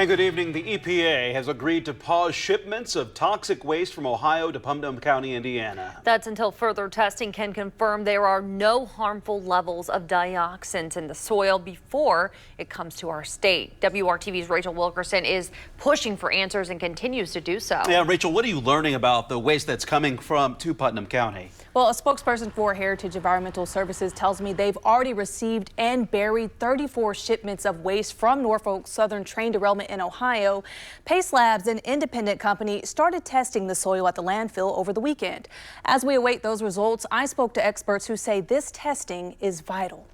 And good evening. The EPA has agreed to pause shipments of toxic waste from Ohio to Putnam County, Indiana. That's until further testing can confirm there are no harmful levels of dioxins in the soil before it comes to our state. WRTV's Rachel Wilkerson is pushing for answers and continues to do so. Yeah, Rachel, what are you learning about the waste that's coming to Putnam County? Well, a spokesperson for Heritage Environmental Services tells me they've already received and buried 34 shipments of waste from Norfolk Southern train derailment in Ohio. Pace Labs, an independent company, started testing the soil at the landfill over the weekend. As we await those results, I spoke to experts who say this testing is vital.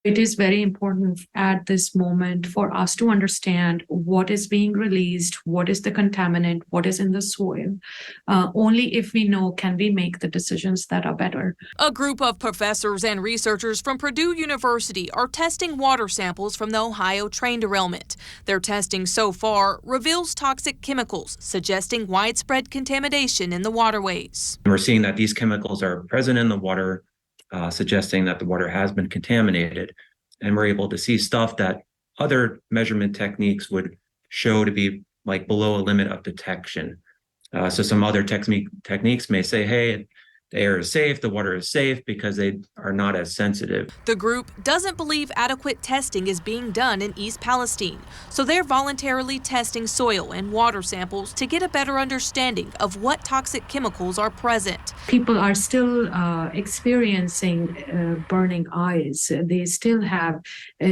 It is very important at this moment for us to understand what is being released, what is the contaminant, what is in the soil. Only if we know can we make the decisions that are better. A group of professors and researchers from Purdue University are testing water samples from the Ohio train derailment. Their testing so far reveals toxic chemicals, suggesting widespread contamination in the waterways. We're seeing that these chemicals are present in the water, suggesting that the water has been contaminated, and we're able to see stuff that other measurement techniques would show to be like below a limit of detection. So some other techniques may say, hey, the air is safe, the water is safe, because they are not as sensitive. The group doesn't believe adequate testing is being done in East Palestine, so they're voluntarily testing soil and water samples to get a better understanding of what toxic chemicals are present. People are still experiencing burning eyes. They still have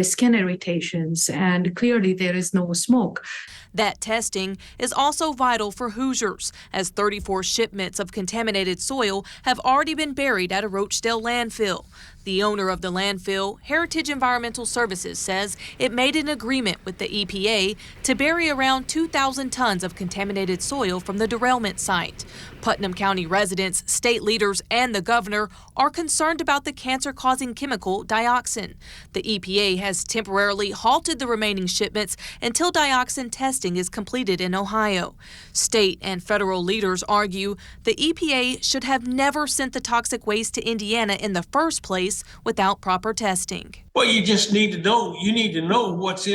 skin irritations, and clearly there is no smoke. That testing is also vital for Hoosiers, as 34 shipments of contaminated soil have already been buried at a Roachdale landfill. The owner of the landfill, Heritage Environmental Services, says it made an agreement with the EPA to bury around 2,000 tons of contaminated soil from the derailment site. Putnam County residents, state leaders, and the governor are concerned about the cancer-causing chemical dioxin. The EPA has temporarily halted the remaining shipments until dioxin testing is completed in Ohio. State and federal leaders argue the EPA should have never sent the toxic waste to Indiana in the first place without proper testing. Well, you just need to know. You need to know what's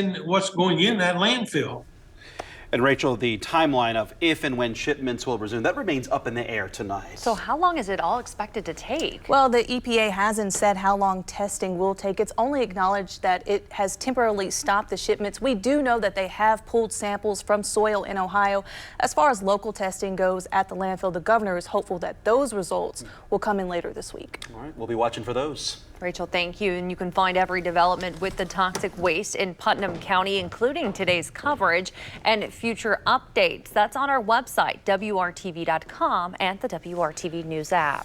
going in that landfill. And Rachel, the timeline of if and when shipments will resume, that remains up in the air tonight. So how long is it all expected to take? Well, the EPA hasn't said how long testing will take. It's only acknowledged that it has temporarily stopped the shipments. We do know that they have pulled samples from soil in Ohio. As far as local testing goes at the landfill, the governor is hopeful that those results will come in later this week. All right, we'll be watching for those. Rachel, thank you. And you can find every development with the toxic waste in Putnam County, including today's coverage and future updates. That's on our website, WRTV.com, and the WRTV News app.